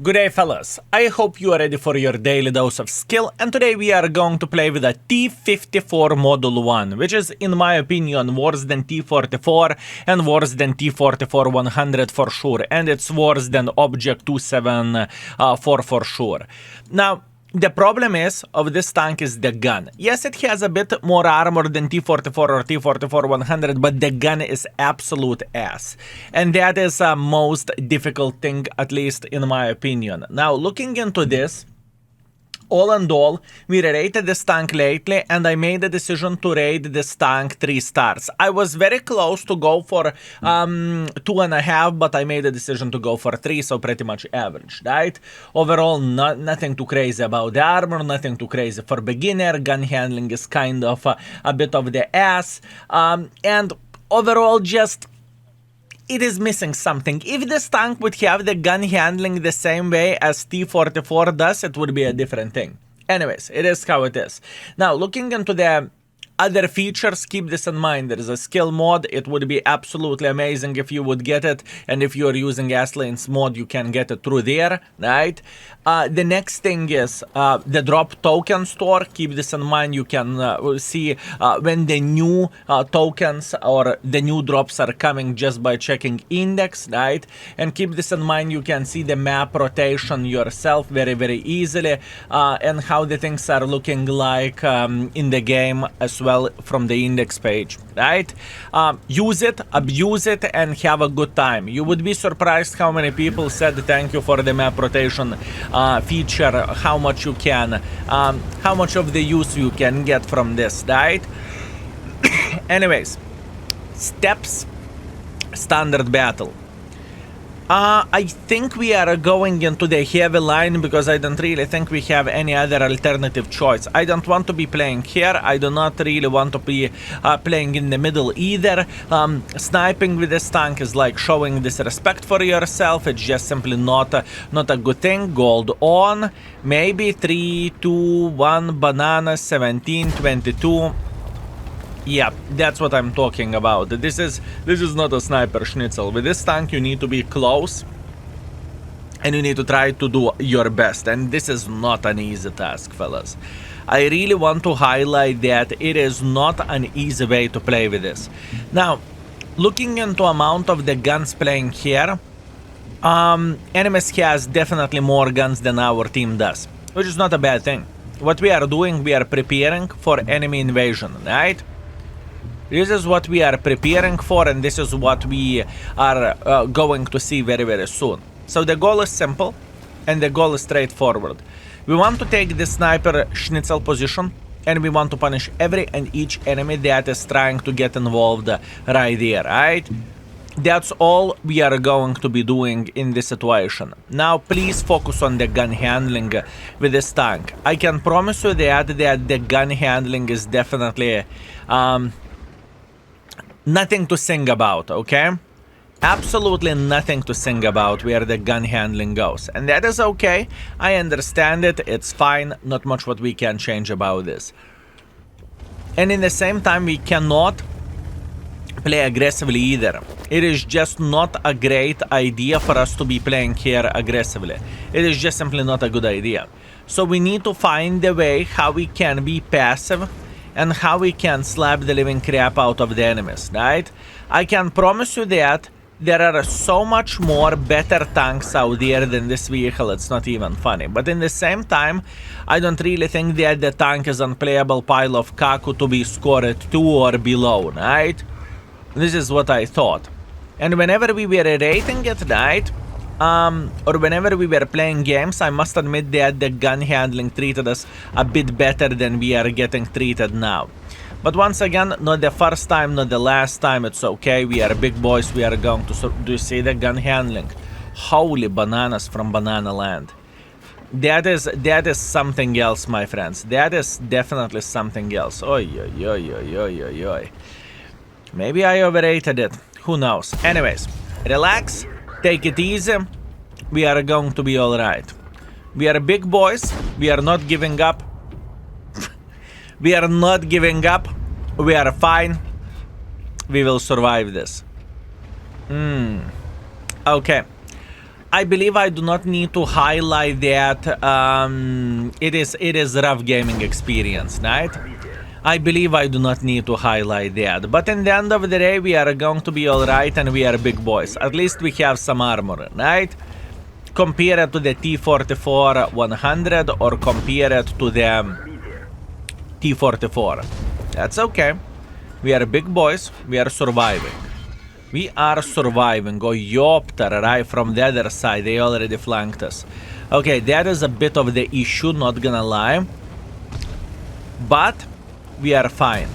Good day, fellas. I hope you are ready for your daily dose of skill, and today we are going to play with a T-54 Model 1, which is, in my opinion, worse than T-44 and worse than T-44-100 for sure, and it's worse than Object 274 for sure. Now, the problem of this tank is the gun. Yes, it has a bit more armor than T-44 or T-44-100, but the gun is absolute ass. And that is the most difficult thing, at least in my opinion. Now, looking into this, all in all, we rated this tank lately, and I made a decision to rate this tank 3 stars. I was very close to go for 2.5, but I made a decision to go for 3, so pretty much average, right? Overall, nothing too crazy about the armor, nothing too crazy for beginner. Gun handling is kind of a bit of the ass, and overall, just it is missing something. If this tank would have the gun handling the same way as T-44 does, it would be a different thing. Anyways, it is how it is. Now, looking into the other features, keep this in mind. There is a skill mod. It would be absolutely amazing if you would get it, and if you are using Aslane's mod, you can get it through there, right? The next thing is the drop token store. Keep this in mind. You can see when the new tokens or the new drops are coming just by checking index, right? And keep this in mind. You can see the map rotation yourself very, very easily, and how the things are looking like in the game as well from the index page, right? Use it, abuse it, and have a good time. You would be surprised how many people said thank you for the map rotation feature, how much you can, how much of the use you can get from this, right? Anyways, steps, standard battle. I think we are going into the heavy line because I don't really think we have any other alternative choice. I don't want to be playing here. I do not really want to be playing in the middle either. Sniping with this tank is like showing disrespect for yourself. It's just simply not a good thing. Gold on. Maybe 3, 2, 1, banana, 17, 22. Yeah, that's what I'm talking about. This is not a sniper schnitzel. With this tank, you need to be close, and you need to try to do your best. And this is not an easy task, fellas. I really want to highlight that it is not an easy way to play with this. Now, looking into amount of the guns playing here, enemies has definitely more guns than our team does, which is not a bad thing. What we are doing, we are preparing for enemy invasion, right? This is what we are preparing for, and this is what we are going to see very, very soon. So the goal is simple, and the goal is straightforward. We want to take the sniper schnitzel position, and we want to punish every and each enemy that is trying to get involved right there, right? That's all we are going to be doing in this situation. Now, please focus on the gun handling with this tank. I can promise you that the gun handling is definitely nothing to sing about, okay? Absolutely nothing to sing about where the gun handling goes. And that is okay. I understand it. It's fine. Not much what we can change about this. And in the same time, we cannot play aggressively either. It is just not a great idea for us to be playing here aggressively. It is just simply not a good idea. So we need to find a way how we can be passive and how we can slap the living crap out of the enemies, right? I can promise you that there are so much more better tanks out there than this vehicle, it's not even funny. But in the same time, I don't really think that the tank is unplayable pile of kaku to be scored at 2 or below, right? This is what I thought. And whenever we were rating it, right, or whenever we were playing games, I must admit that the gun handling treated us a bit better than we are getting treated now. But once again, not the first time, not the last time, it's okay. We are big boys, we are going to... Do you see the gun handling? Holy bananas from Banana Land. That is something else, my friends. That is definitely something else. Oi, oi, oi, oi, oi, oi, oi. Maybe I overrated it. Who knows? Anyways, relax. Take it easy. We are going to be alright. We are big boys. We are not giving up. We are not giving up. We are fine. We will survive this. Okay. I believe I do not need to highlight that it is rough gaming experience, right? I believe I do not need to highlight that. But in the end of the day, we are going to be alright and we are big boys. At least we have some armor, right? Compare it to the T-54 100 or compare it to the T-44. That's okay. We are big boys. We are surviving. We are surviving. Oh, Yopter, right from the other side. They already flanked us. Okay, that is a bit of the issue, not gonna lie. But we are fine.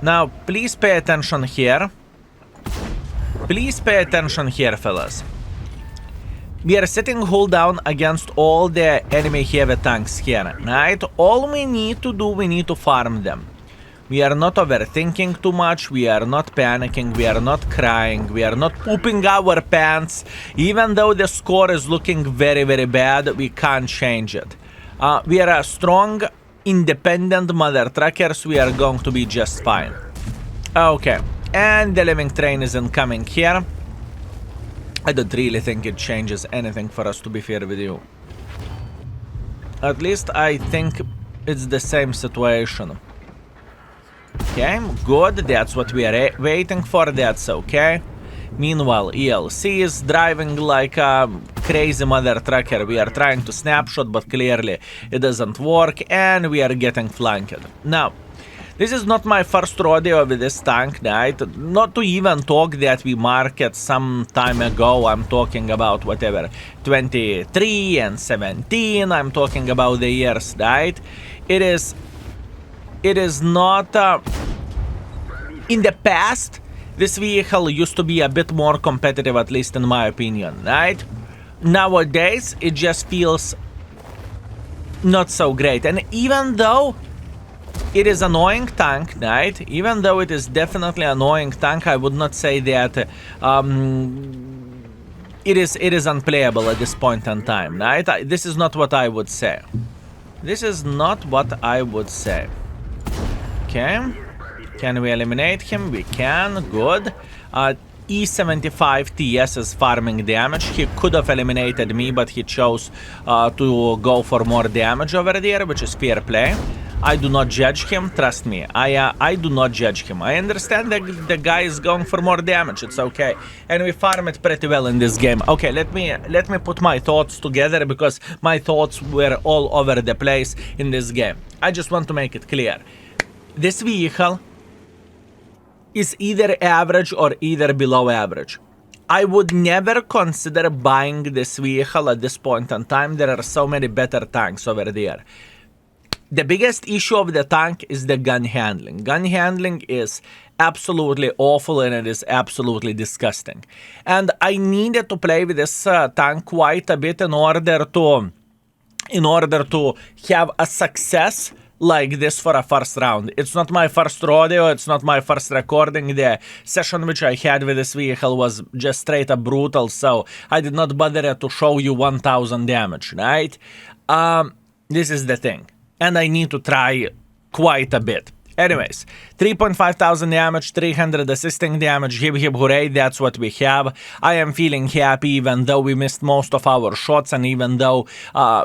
Now, please pay attention here. Please pay attention here, fellas. We are sitting hold down against all the enemy heavy tanks here, right? All we need to do, we need to farm them. We are not overthinking too much, we are not panicking, we are not crying, we are not pooping our pants. Even though the score is looking very, very bad, we can't change it. We are a strong, independent mother truckers, we are going to be just fine. Okay, and the living train is incoming here. I don't really think it changes anything for us, to be fair with you. At least I think it's the same situation. Okay, good, that's what we are waiting for, that's okay. Meanwhile, ELC is driving like a crazy mother trucker. We are trying to snapshot, but clearly it doesn't work, and we are getting flanked. Now, this is not my first rodeo with this tank, right? Not to even talk that we marked some time ago. I'm talking about whatever, 23 and 17. I'm talking about the years, right? It is not... in the past, this vehicle used to be a bit more competitive, at least in my opinion, right? Nowadays, it just feels not so great. And even though it is an annoying tank, right? Even though it is definitely an annoying tank, I would not say that it is unplayable at this point in time, right? This is not what I would say. This is not what I would say. Okay. Can we eliminate him? We can. Good. E75 TS is farming damage. He could have eliminated me, but he chose to go for more damage over there, which is fair play. I do not judge him, trust me. I do not judge him. I understand that the guy is going for more damage. It's okay, and we farm it pretty well in this game. Okay, let me put my thoughts together, because my thoughts were all over the place in this game. I just want to make it clear. This vehicle is either average or either below average. I would never consider buying this vehicle at this point in time. There are so many better tanks over there. The biggest issue of the tank is the gun handling. Gun handling is absolutely awful, and it is absolutely disgusting. And I needed to play with this tank quite a bit in order to have a success like this for a first round. It's not my first rodeo, it's not my first recording. The session which I had with this vehicle was just straight up brutal, so I did not bother to show you 1000 damage, right? This is the thing. And I need to try quite a bit. Anyways, 3,500 damage, 300 assisting damage, hip hip hooray, that's what we have. I am feeling happy even though we missed most of our shots and even though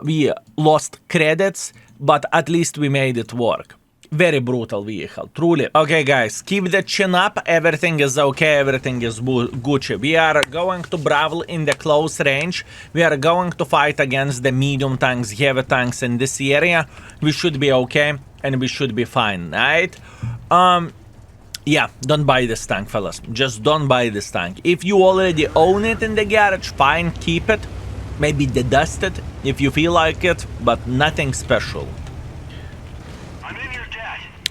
we lost credits, but at least we made it work. Very brutal vehicle, truly. Okay guys, keep the chin up, everything is okay, everything is Gucci. We are going to brawl in the close range. We are going to fight against the medium tanks, heavy tanks in this area. We should be okay, and we should be fine, right? Yeah, don't buy this tank, fellas. Just don't buy this tank. If you already own it in the garage, fine, keep it. Maybe dedust it if you feel like it, but nothing special.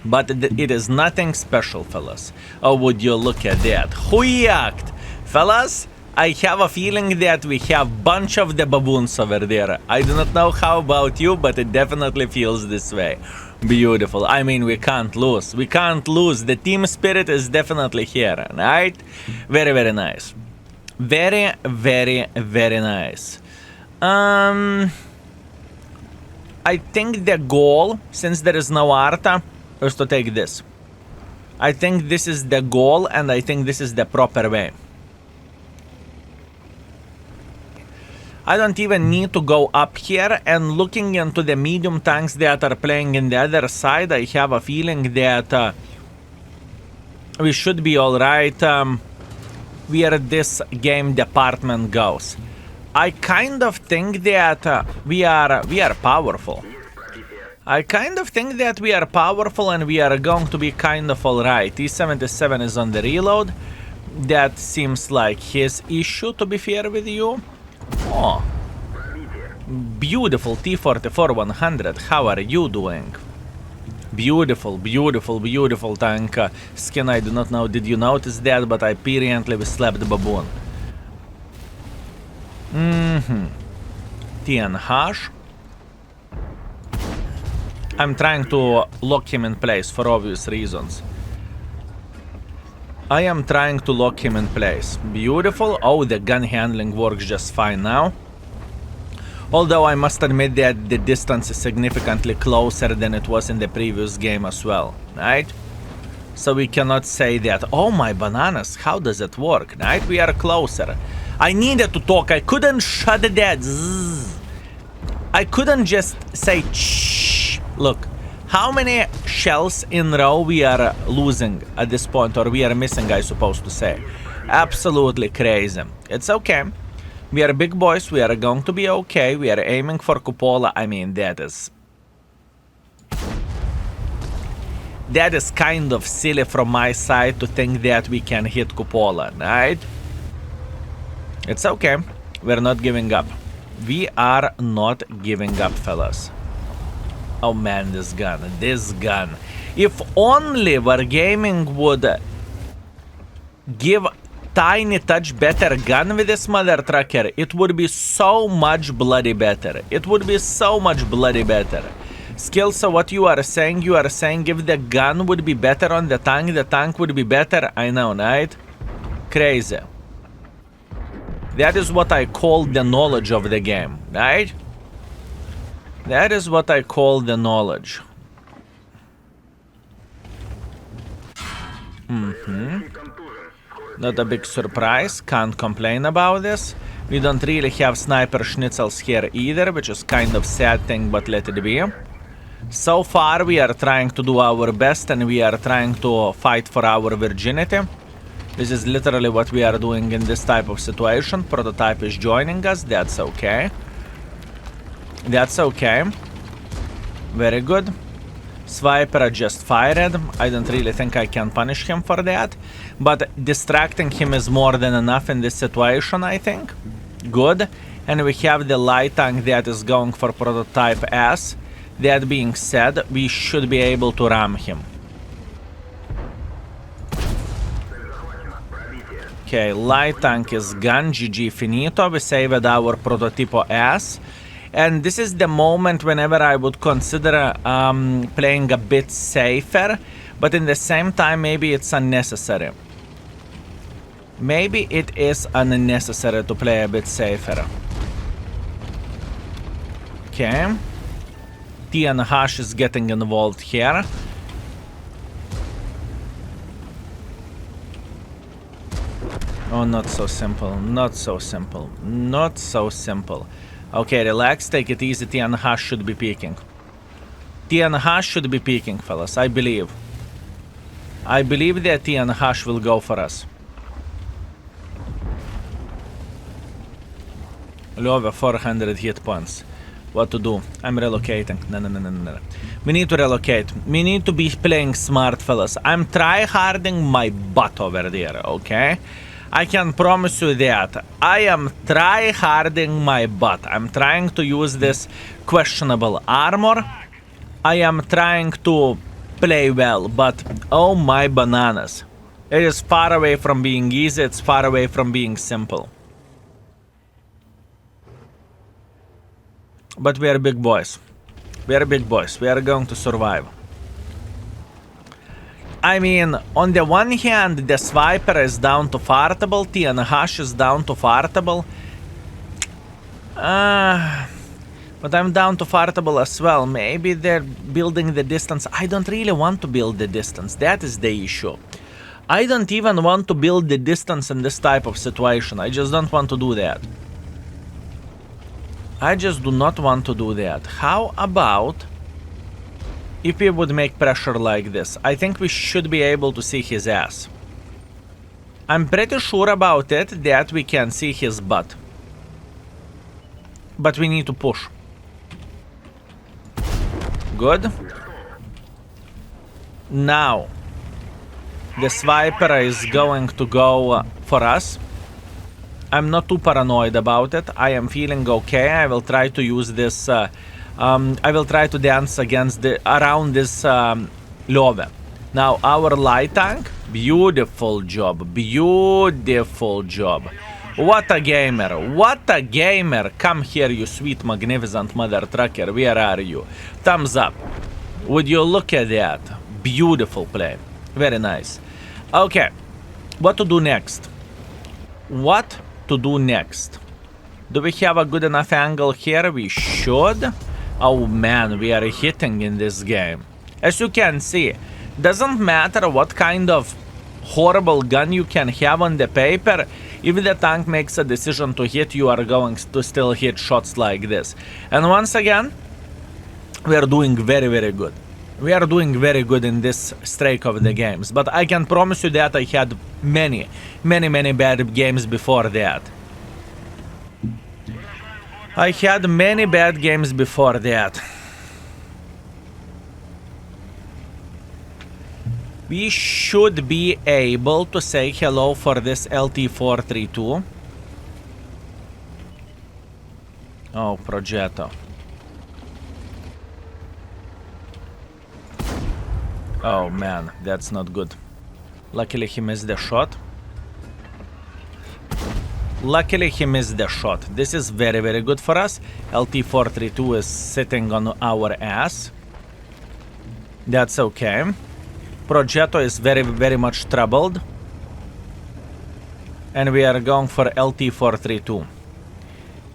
But it is nothing special, fellas. Oh, would you look at that. Huyacht! Fellas, I have a feeling that we have bunch of the baboons over there. I do not know how about you, but it definitely feels this way. Beautiful. I mean, we can't lose. We can't lose. The team spirit is definitely here, right? Very, very nice. Very, very, very nice. I think the goal, since there is no Arta, is to take this. I think this is the goal, and I think this is the proper way. I don't even need to go up here, and looking into the medium tanks that are playing in the other side, I have a feeling that we should be alright where this game department goes. I kind of think that we are powerful. I kind of think that we are powerful and we are going to be kind of alright. T-77 is on the reload. That seems like his issue, to be fair with you. Oh, beautiful T-44 100. How are you doing? Beautiful, beautiful, beautiful tank skin. I do not know, did you notice that? But apparently we slapped the baboon. TNH. I'm trying to lock him in place for obvious reasons. I am trying to lock him in place. Beautiful. Oh, the gun handling works just fine now. Although I must admit that the distance is significantly closer than it was in the previous game as well, right? So we cannot say that, oh my bananas, how does it work, right? We are closer. I needed to talk, I couldn't shut that. Zzz. I couldn't just say shh. Look, how many shells in a row we are losing at this point, or we are missing, I suppose to say. Absolutely crazy. It's okay. We are big boys, we are going to be okay. We are aiming for cupola. I mean, that is kind of silly from my side to think that we can hit cupola, right? It's okay. We're not giving up. We are not giving up, fellas. Oh man, this gun. If only Wargaming would give tiny touch better gun with this mother trucker, it would be so much bloody better. It would be so much bloody better. Skill, so what you are saying if the gun would be better on the tank would be better? I know, right? Crazy. That is what I call the knowledge of the game, right? That is what I call the knowledge. Not a big surprise, can't complain about this. We don't really have sniper schnitzels here either, which is kind of sad thing, but let it be. So far we are trying to do our best and we are trying to fight for our virginity. This is literally what we are doing in this type of situation. Prototype is joining us, that's okay. That's okay. Very good. Swiper just fired. I don't really think I can punish him for that. But distracting him is more than enough in this situation, I think. Good. And we have the light tank that is going for prototype S. That being said, we should be able to ram him. Okay, light tank is gone. GG finito. We saved our prototypo S. And this is the moment whenever I would consider playing a bit safer. But in the same time, maybe it's unnecessary. Maybe it is unnecessary to play a bit safer. Okay. TNH is getting involved here. Oh, not so simple. Not so simple. Not so simple. Okay, relax, take it easy. TNH should be peeking. TNH should be peeking, fellas. I believe. I believe that TNH will go for us. Over 400 hit points. What to do? I'm relocating. No. We need to relocate. We need to be playing smart, fellas. I'm try-harding my butt over there, okay? I can promise you that. I am try-harding my butt. I'm trying to use this questionable armor. I am trying to play well, but oh my bananas. It is far away from being easy. It's far away from being simple. But we are big boys. We are big boys. We are going to survive. I mean, on the one hand, the Swiper is down to fartable, TNH is down to fartable. But I'm down to fartable as well. Maybe they're building the distance. I don't really want to build the distance. That is the issue. I don't even want to build the distance in this type of situation. I just don't want to do that. I just do not want to do that. How about if we would make pressure like this? I think we should be able to see his ass. I'm pretty sure about it that we can see his butt. But we need to push. Good. Now, the sniper is going to go for us. I'm not too paranoid about it. I am feeling okay. I will try to use this. I will try to dance around this Love. Now, our light tank. Beautiful job. Beautiful job. What a gamer. What a gamer. Come here, you sweet, magnificent mother trucker. Where are you? Thumbs up. Would you look at that? Beautiful play. Very nice. Okay. What to do next? What to do next? Do we have a good enough angle here? We should. Oh man, we are hitting in this game. As you can see, doesn't matter what kind of horrible gun you can have on the paper. If the tank makes a decision to hit, you are going to still hit shots like this. And once again, we are doing very, very good. We are doing very good in this streak of the games. But I can promise you that I had many bad games before that. I had many bad games before that. We should be able to say hello for this LT-432. Oh, Progetto. Oh man, that's not good. Luckily he missed the shot. Luckily he missed the shot. This is very, very good for us. LT-432 is sitting on our ass. That's okay. Progetto is very, very much troubled. And we are going for LT-432.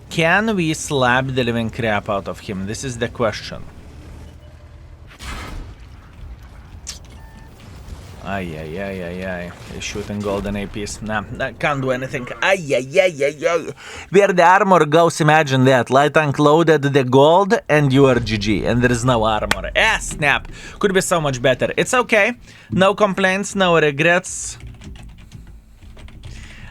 Can we slap the living crap out of him? This is the question. Ay. He's shooting golden APs. Nah, can't do anything. Ay. Where the armor goes, imagine that. Light tank loaded the gold and you are GG. And there is no armor. Ah, snap. Could be so much better. It's okay. No complaints, no regrets.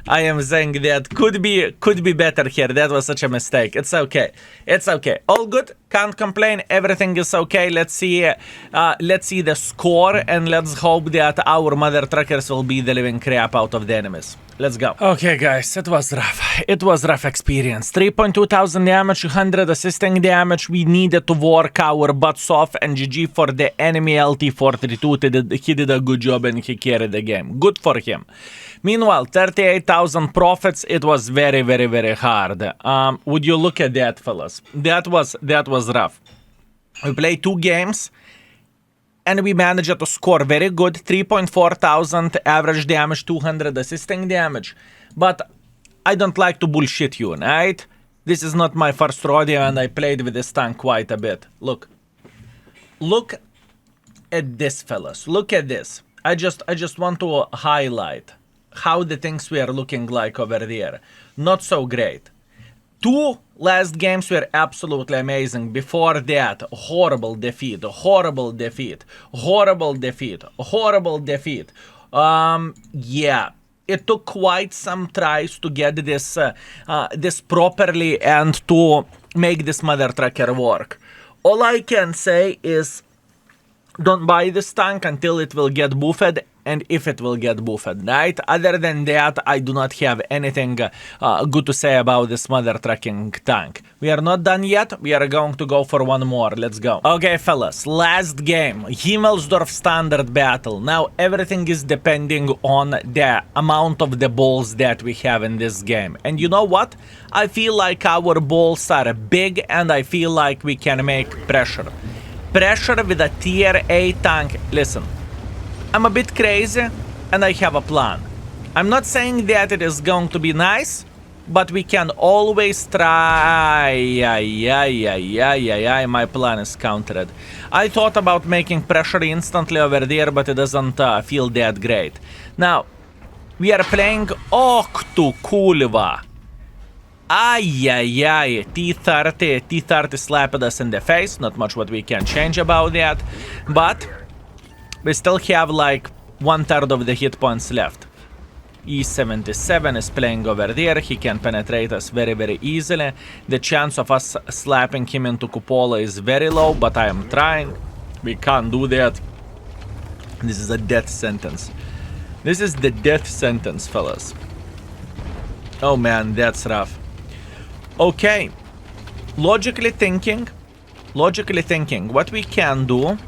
I am saying that could be better here. That was such a mistake. It's okay. It's okay. All good. Can't complain. Everything is okay. Let's see the score and let's hope that our mother truckers will be the living crap out of the enemies. Let's go. Okay, guys, it was rough. It was rough experience. 3.2 thousand damage, 100 assisting damage. We needed to work our butts off, and GG for the enemy LT-432. He did a good job and he carried the game. Good for him. Meanwhile, 38,000 profits. It was very, very, very hard. Would you look at that, fellas? That was rough. We played 2 games. And we managed to score very good, 3.4 thousand average damage, 200 assisting damage. But I don't like to bullshit you, right? This is not my first rodeo and I played with this tank quite a bit. Look at this, fellas. Look at this. I just want to highlight how the things were looking like over there. Not so great. 2 last games were absolutely amazing. Before that, horrible defeat. Yeah, it took quite some tries to get this this properly and to make this mother trucker work. All I can say is don't buy this tank until it will get buffed, and if it will get buffed, right? Other than that, I do not have anything good to say about this mother trucking tank. We are not done yet. We are going to go for one more. Let's go. Okay, fellas, last game. Himmelsdorf standard battle. Now, everything is depending on the amount of the balls that we have in this game. And you know what? I feel like our balls are big, and I feel like we can make pressure. Pressure with a tier A tank. Listen. I'm a bit crazy, and I have a plan. I'm not saying that it is going to be nice, but we can always try. My plan is countered. I thought about making pressure instantly over there, but it doesn't feel that great. Now, we are playing Octu Kulva. Ay. T-30 slapped us in the face. Not much what we can change about that. But we still have like 1/3 of the hit points left. E-77 is playing over there. He can penetrate us very easily. The chance of us slapping him into cupola is very low, but I am trying. We can't do that. This is a death sentence. This is the death sentence, fellas. Oh man, that's rough. Okay. Logically thinking, what we can do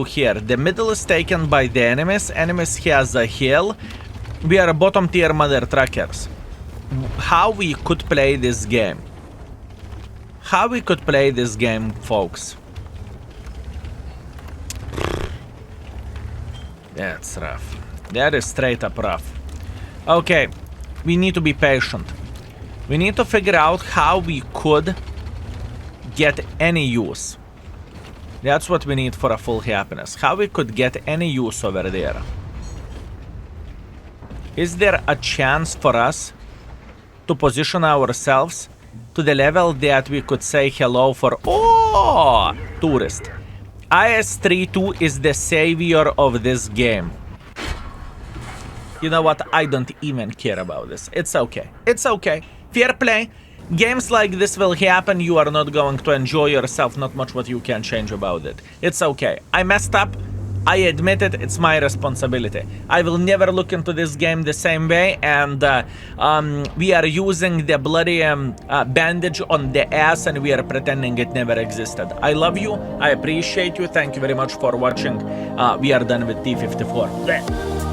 here, the middle is taken by the enemies. Enemies has a hill. We are bottom tier mother truckers. How we could play this game? Folks? That's rough. That is straight up rough. Okay, we need to be patient. We need to figure out how we could get any use. That's what we need for a full happiness. How we could get any use over there. Is there a chance for us to position ourselves to the level that we could say hello for... Oh! Tourist. IS-32 is the savior of this game. You know what? I don't even care about this. It's okay. It's okay. Fair play. Games like this will happen. You are not going to enjoy yourself. Not much what you can change about it. It's okay. I messed up. I admit it. It's my responsibility. I will never look into this game the same way. And we are using the bloody bandage on the ass, and we are pretending it never existed. I love you. I appreciate you. Thank you very much for watching. We are done with T-54.